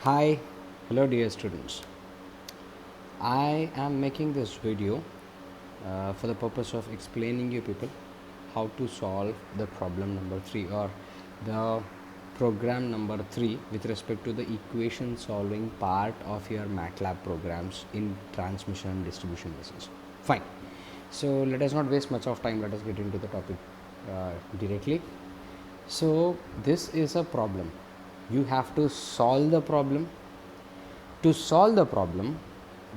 Hi, hello dear students. I am making this video for the purpose of explaining you people how to solve the problem number 3 or the program number 3 with respect to the equation solving part of your MATLAB programs in transmission and distribution business. Fine. So let us not waste much of time. Let us get into the topic directly. So this is a problem. You have to solve the problem. To solve the problem,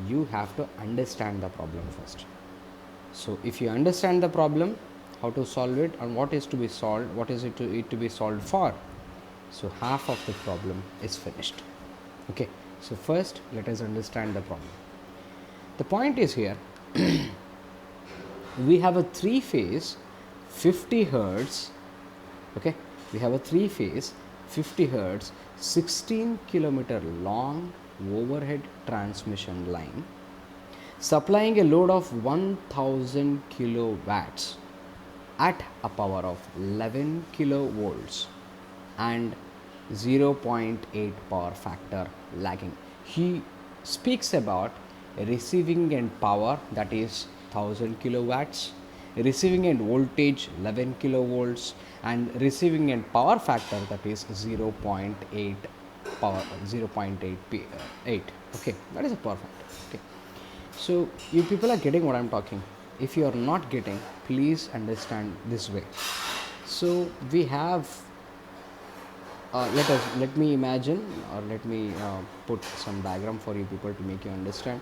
you have to understand the problem first. So if you understand the problem, how to solve it and what is to be solved, what is it to be solved for, so half of the problem is finished. Okay, so first let us understand the problem. The point is here, we have a three phase 50 hertz. Okay, we have a three phase 50 hertz 16 kilometer long overhead transmission line supplying a load of 1000 kilowatts at a power of 11 kilovolts and 0.8 power factor lagging. He speaks about receiving end power, that is 1000 kilowatts, receiving end voltage 11 kilovolts, and receiving end power factor, that is 0.8 power 0.8. Okay, that is a power factor. Okay, so you people are getting what I'm talking. If you are not getting, please understand this way. So we have let me imagine, or let me put some diagram for you people to make you understand.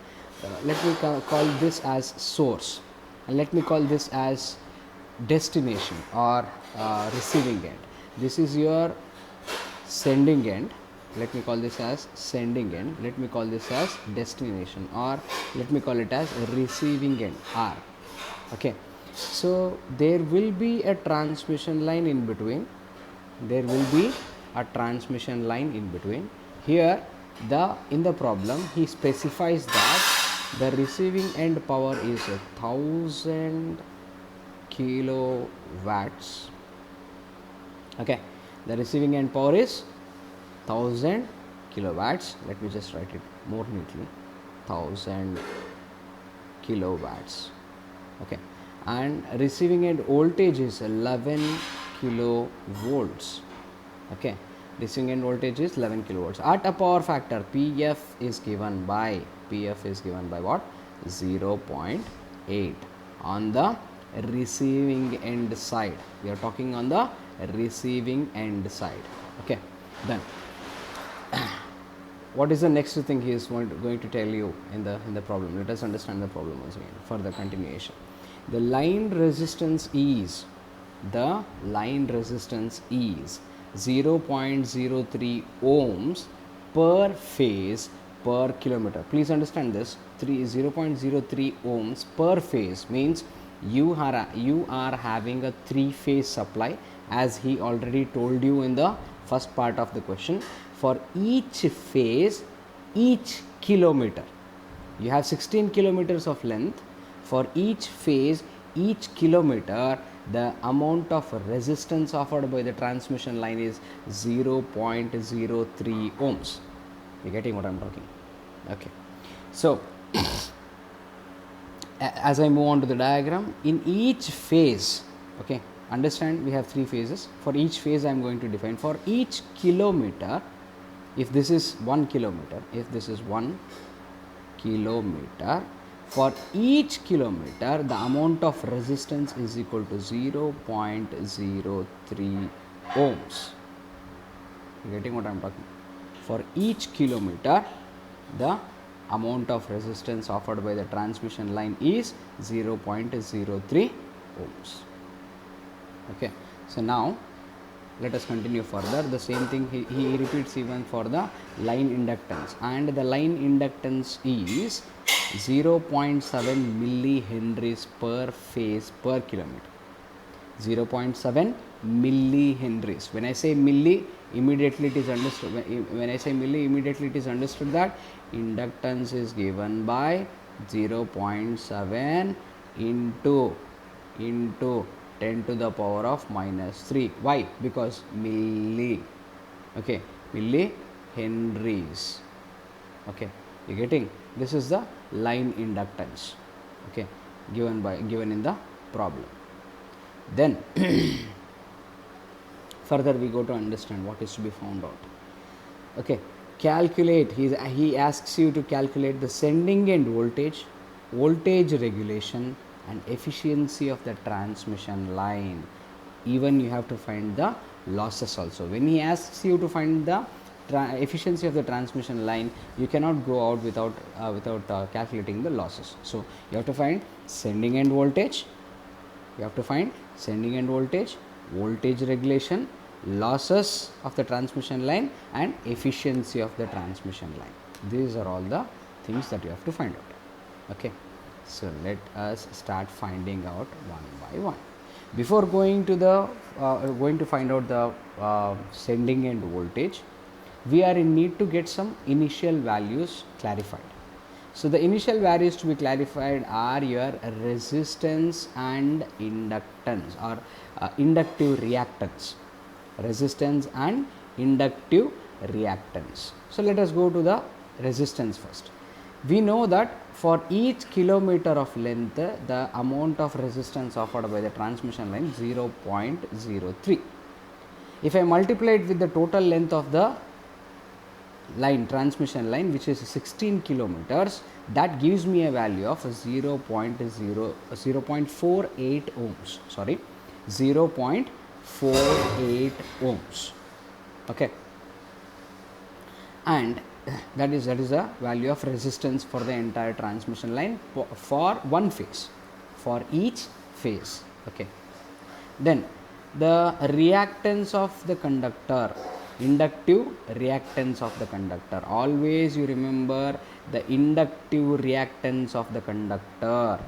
Let me call this as source, and let me call this as destination or receiving end. This is your sending end. Let me call this as sending end. Let me call this as destination, or let me call it as receiving end, R. Okay, so there will be a transmission line in between. There will be a transmission line in between. Here in the problem he specifies that the receiving end power is 1000 kilowatts. Okay, the receiving end power is 1000 kilowatts. Let me just write it more neatly, 1000 kilowatts. Okay, and receiving end voltage is 11 kilovolts. Okay, receiving end voltage is 11 kilovolts at a power factor. PF is given by what? 0.8 on the receiving end side. We are talking on the receiving end side. Okay, then what is the next thing he is going to tell you in the problem? Let us understand the problem once again for the continuation. The line resistance is 0.03 ohms per phase per kilometer. Please understand this. 0.03 ohms per phase means you are having a three phase supply, as he already told you in the first part of the question. For each phase, each kilometer, you have 16 kilometers of length. For each phase, each kilometer, the amount of resistance offered by the transmission line is 0.03 ohms. You getting what I'm talking? Okay, so as I move on to the diagram, in each phase, okay, understand we have three phases. For each phase I am going to define. For each kilometer, if this is 1 kilometer, if this is 1 kilometer, for each kilometer the amount of resistance is equal to 0.03 ohms. You getting what I am talking? For each kilometer the amount of resistance offered by the transmission line is 0.03 ohms. Okay, so now let us continue further. The same thing he repeats even for the line inductance, and the line inductance is 0.7 millihenries per phase per kilometer. 0.7 millihenries. When I say milli, immediately it is understood. When I say milli, immediately it is understood that inductance is given by 0.7 into 10 to the power of minus 3. Why? Because milli. Okay, milli Henries. Okay, you getting? This is the line inductance. Okay, given in the problem. Then further we go to understand what is to be found out. Okay, calculate. He asks you to calculate the sending end voltage, voltage regulation, and efficiency of the transmission line. Even you have to find the losses also. When he asks you to find the efficiency of the transmission line, you cannot go out without calculating the losses. So you have to find sending end voltage, you have to find sending end voltage, voltage regulation, losses of the transmission line, and efficiency of the transmission line. These are all the things that you have to find out. Okay, so let us start finding out one by one. Before going to find out the sending end voltage, we are in need to get some initial values clarified. So the initial values to be clarified are your resistance and inductance, or inductive reactance. Resistance and inductive reactance. So let us go to the resistance first. We know that for each kilometer of length, the amount of resistance offered by the transmission line is 0.03. If I multiply it with the total length of the transmission line, which is 16 kilometers, that gives me a value of 0.48 ohms. Sorry, 0.48 ohms. Okay, and that is the value of resistance for the entire transmission line for one phase, for each phase. Okay, then the reactance of the conductor, inductive reactance of the conductor. Always you remember the inductive reactance of the conductor.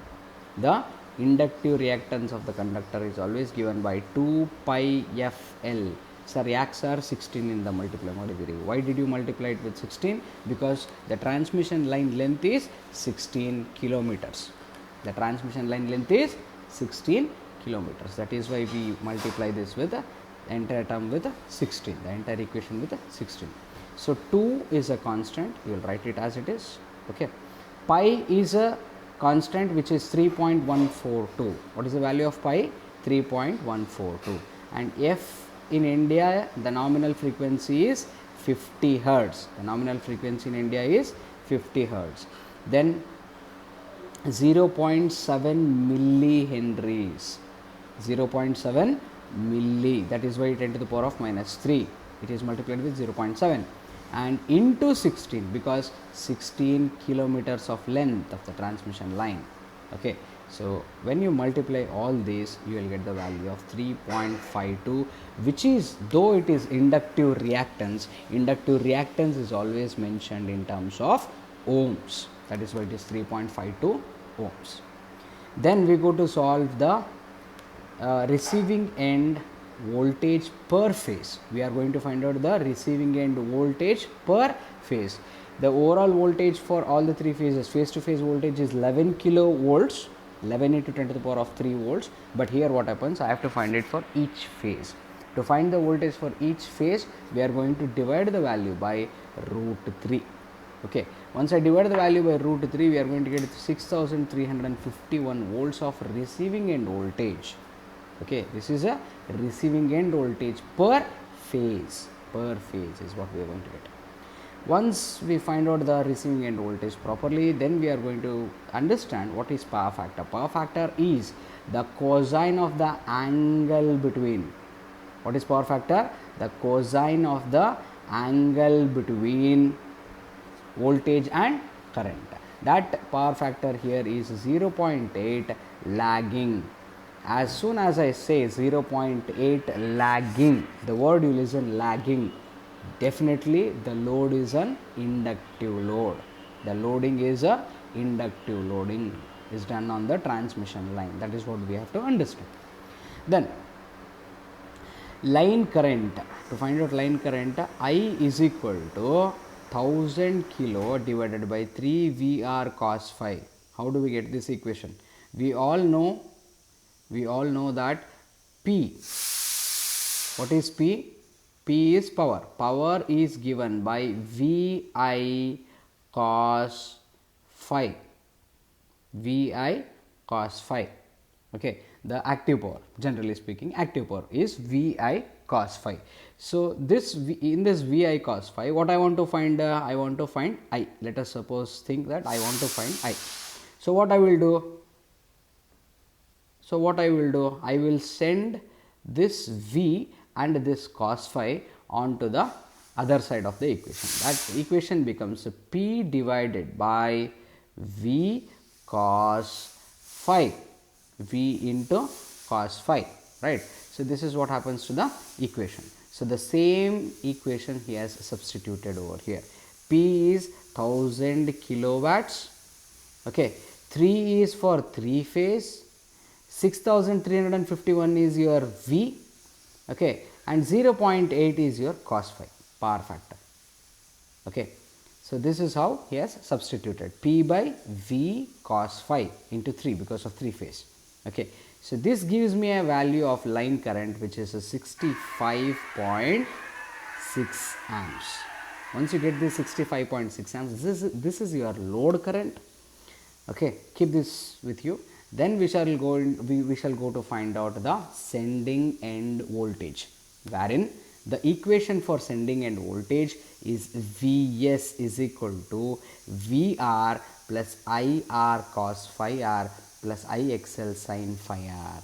The inductive reactance of the conductor is always given by 2 pi FL. So reacts are 16 in the multiplier. Why did you multiply it with 16? Because the transmission line length is 16 kilometers. The transmission line length is 16 kilometers. That is why we multiply this with the entire term with 16, the entire equation with 16. So 2 is a constant, you will write it as it is. Okay, pi is a constant which is 3.142. What is the value of pi? 3.142. And f in India, the nominal frequency is 50 hertz. The nominal frequency in India is 50 hertz. Then 0.7 millihenries. 0.7 milli, that is why 10 to the power of minus 3, it is multiplied with 0.7 and into 16, because 16 kilometers of length of the transmission line. Okay, so when you multiply all these, you will get the value of 3.52, which is, though it is inductive reactance is always mentioned in terms of ohms. That is why it is 3.52 ohms. Then we go to solve the receiving end voltage per phase. We are going to find out the receiving end voltage per phase. The overall voltage for all the three phases, phase to phase voltage is 11 kilovolts, 11 into 10 to the power of 3 volts. But here what happens, I have to find it for each phase. To find the voltage for each phase, we are going to divide the value by root 3. Okay, once I divide the value by root 3, we are going to get 6351 volts of receiving end voltage. Okay, this is a receiving end voltage per phase. Per phase is what we are going to get. Once we find out the receiving end voltage properly, then we are going to understand what is power factor. Power factor is the cosine of the angle between. What is power factor? The cosine of the angle between voltage and current. That power factor here is 0.8 lagging. As soon as I say 0.8 lagging, the word you listen, lagging, definitely the load is an inductive load. The loading is a inductive loading, is done on the transmission line. That is what we have to understand. Then line current, to find out line current, I is equal to 1000 kilo divided by 3 VR cos phi. How do we get this equation? We all know that P, what is P? P is power. Power is given by VI cos phi. VI cos phi. Okay, the active power, generally speaking, active power is VI cos phi. So this in this VI cos phi, what I want to find? I want to find I. Let us suppose think that I want to find I. So what I will do? I will send this V and this cos phi onto the other side of the equation. That equation becomes P divided by V cos phi, V into cos phi, right. So this is what happens to the equation. So the same equation he has substituted over here. P is 1000 kilowatts, okay. 3 is for 3 phase, 6351 is your V, okay, and 0.8 is your cos phi, power factor, okay. So this is how he has substituted P by V cos phi into 3 because of 3 phase, okay. So this gives me a value of line current which is a 65.6 amps. Once you get this 65.6 amps, this is your load current, okay. Keep this with you. Then we shall go to find out the sending end voltage, wherein the equation for sending end voltage is Vs is equal to Vr plus Ir cos phi r plus Ixl sin phi r.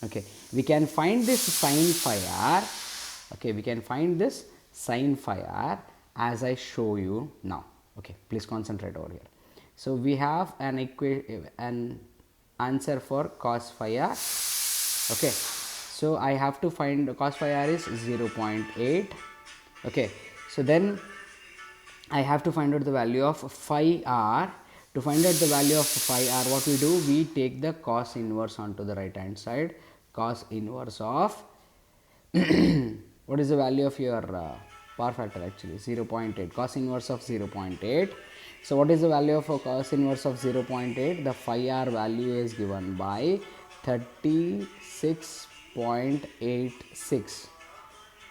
Okay, we can find this sin phi r. Okay, we can find this sin phi r as I show you now. Okay, please concentrate over here. So we have an answer for cos phi r. Okay, so I have to find cos phi r is 0.8. okay, so then I have to find out the value of phi r. To find out the value of phi r, what we do, we take the cos inverse onto the right hand side. Cos inverse of what is the value of your power factor? Actually 0.8, cos inverse of 0.8. So what is the value of a cos inverse of 0.8? The phi r value is given by 36.86.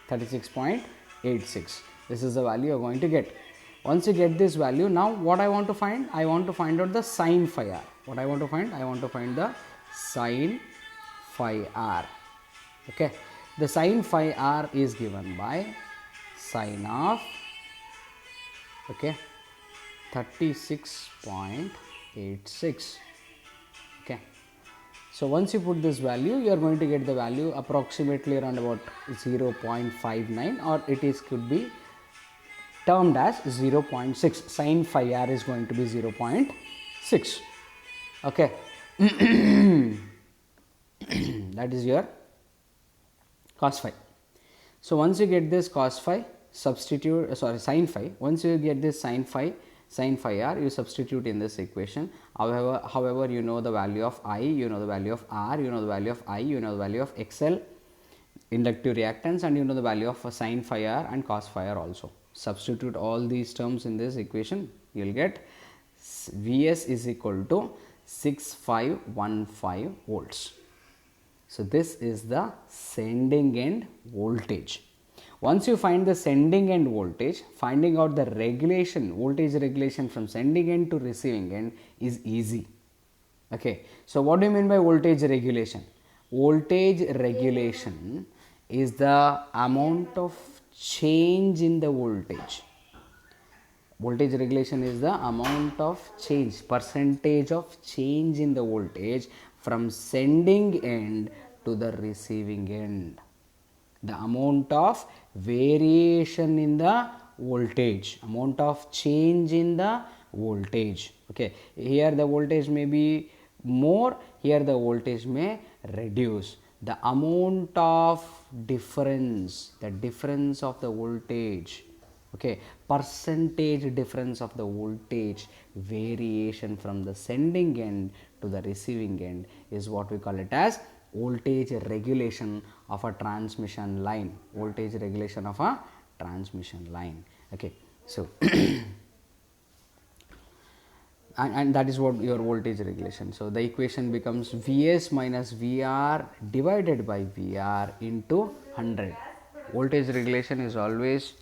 36.86. This is the value you are going to get. Once you get this value, now what I want to find? I want to find out the sin phi r. What I want to find? I want to find the sin phi r. Okay. The sin phi r is given by sin of, okay, 36.86. okay. So once you put this value, you are going to get the value approximately around about 0.59, or it is could be termed as 0.6. Sin phi r is going to be 0.6. okay. That is your cos phi. So once you get this cos phi, substitute sin phi. Once you get this sin phi r, you substitute in this equation. However, you know the value of I, you know the value of R, you know the value of I, you know the value of XL, inductive reactance, and you know the value of sin phi r and cos phi r also. Substitute all these terms in this equation, you will get Vs is equal to 6515 volts. So this is the sending end voltage. Once you find the sending end voltage, finding out the regulation, voltage regulation from sending end to receiving end is easy. Okay. So what do you mean by voltage regulation? Voltage regulation is the amount of change in the voltage. Voltage regulation is the amount of change, percentage of change in the voltage from sending end to the receiving end. The amount of variation in the voltage, amount of change in the voltage. Okay, here the voltage may be more, here the voltage may reduce. The amount of difference, the difference of the voltage, okay, percentage difference of the voltage variation from the sending end to the receiving end is what we call it as voltage regulation of a transmission line. Voltage regulation of a transmission line. Okay, so and that is what your voltage regulation. So the equation becomes Vs minus Vr divided by Vr into 100. voltage regulation is always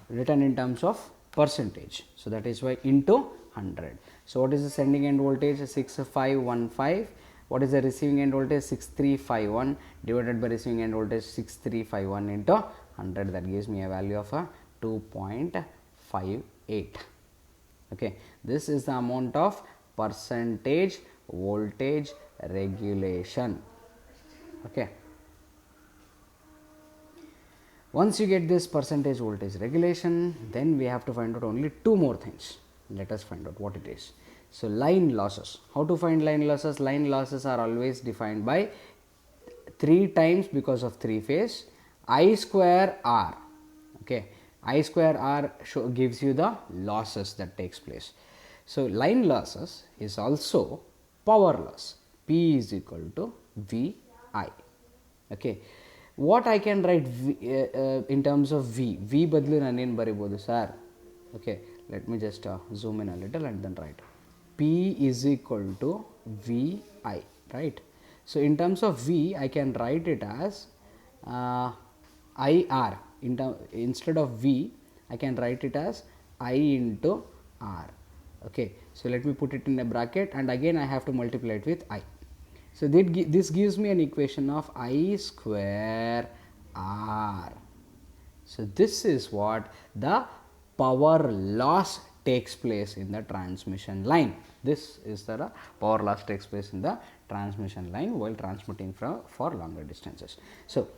written in terms of percentage. So that is why into 100. So what is the sending end voltage? 6515. What is the receiving end voltage? 6351 divided by receiving end voltage 6351 into 100. That gives me a value of 2.58. Okay, this is the amount of percentage voltage regulation. Okay. Once you get this percentage voltage regulation, then we have to find out only two more things. Let us find out what it is. So line losses. How to find line losses? Line losses are always defined by 3 times, because of 3 phase, I square R. Okay, I square R gives you the losses that takes place. So line losses is also power loss. P is equal to VI. Okay, what I can write in terms of V badlu nanu ಏನು ಬರಿಬಹುದು sir? Okay, let me just zoom in a little and then write P is equal to VI, right? So in terms of V, I can write it as IR. Instead of V, I can write it as I into R. Okay, so let me put it in a bracket, and again I have to multiply it with I. So this gives me an equation of I square R. So this is what the power loss takes place in the transmission line. This is the power loss takes place in the transmission line while transmitting for longer distances. So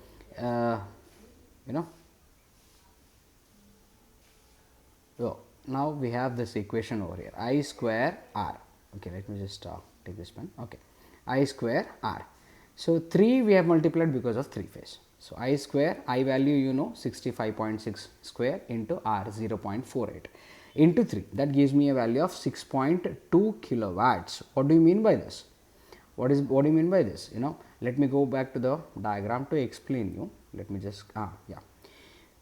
so now we have this equation over here, I square R. Okay, let me just take this pen. Okay, I square R. So 3 we have multiplied because of 3 phase. So I square, I value 65.6 square into R 0.48 into 3, that gives me a value of 6.2 kilowatts. What do you mean by this? What do you mean by this? Let me go back to the diagram to explain you. Let me just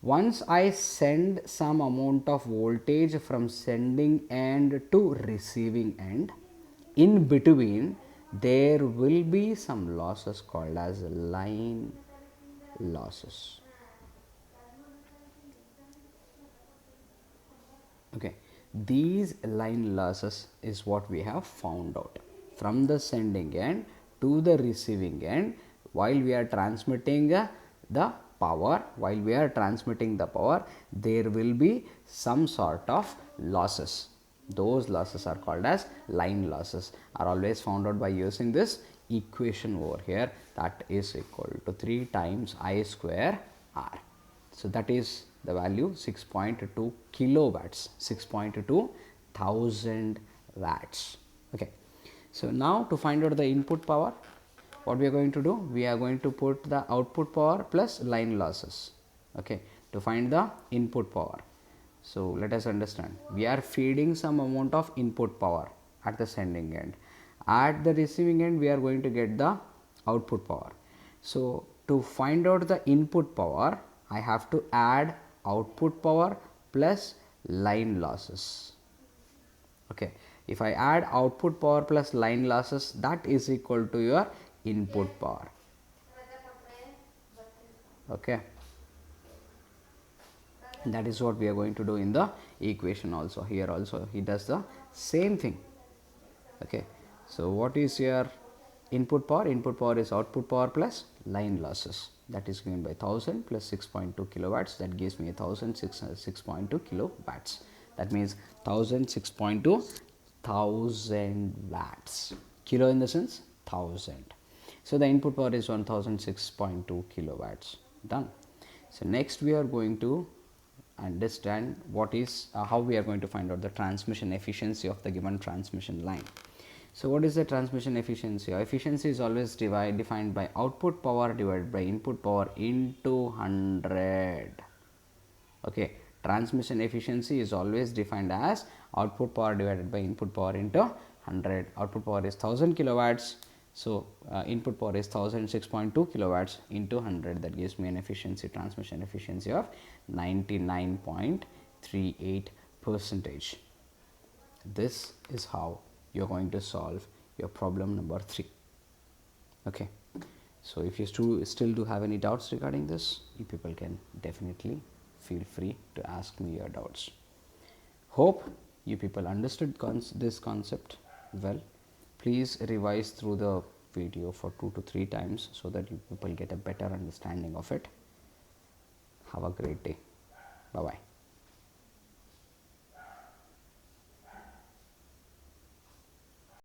once I send some amount of voltage from sending end to receiving end, in between there will be some losses called as line losses. Okay, these line losses is what we have found out. From the sending end to the receiving end, while we are transmitting the power, there will be some sort of losses. Those losses are called as line losses, are always found out by using this equation over here, that is equal to 3 times I square R. So that is the value 6.2 kilowatts, 6.2 thousand watts. Okay, so now to find out the input power, what we are going to do, we are going to put the output power plus line losses. Okay, to find the input power. So let us understand, we are feeding some amount of input power at the sending end. At the receiving end, we are going to get the output power. So to find out the input power, I have to add output power plus line losses. Okay, if I add output power plus line losses, that is equal to your input power. Okay, that is what we are going to do in the equation also. Here also he does the same thing. Okay, so what is your input power? Input power is output power plus line losses, that is given by 1000 plus 6.2 kilowatts, that gives me 6.2 kilowatts. That means 6.2 thousand watts. Kilo in the sense 1000. So the input power is 1006.2 kilowatts. Done. So next we are going to understand what is how we are going to find out the transmission efficiency of the given transmission line. So what is the transmission efficiency? Efficiency is always defined by output power divided by input power into 100. Okay, transmission efficiency is always defined as output power divided by input power into 100. Output power is 1000 kilowatts. So input power is 1006.2 kilowatts into 100, that gives me an efficiency, transmission efficiency of 99.38%. This is how you are going to solve your problem number 3. Okay, So if you still do have any doubts regarding this, you people can definitely feel free to ask me your doubts. Hope you people understood this concept well. Please revise through the video for 2 to 3 times so that you people get a better understanding of it. Have a great day. Bye bye.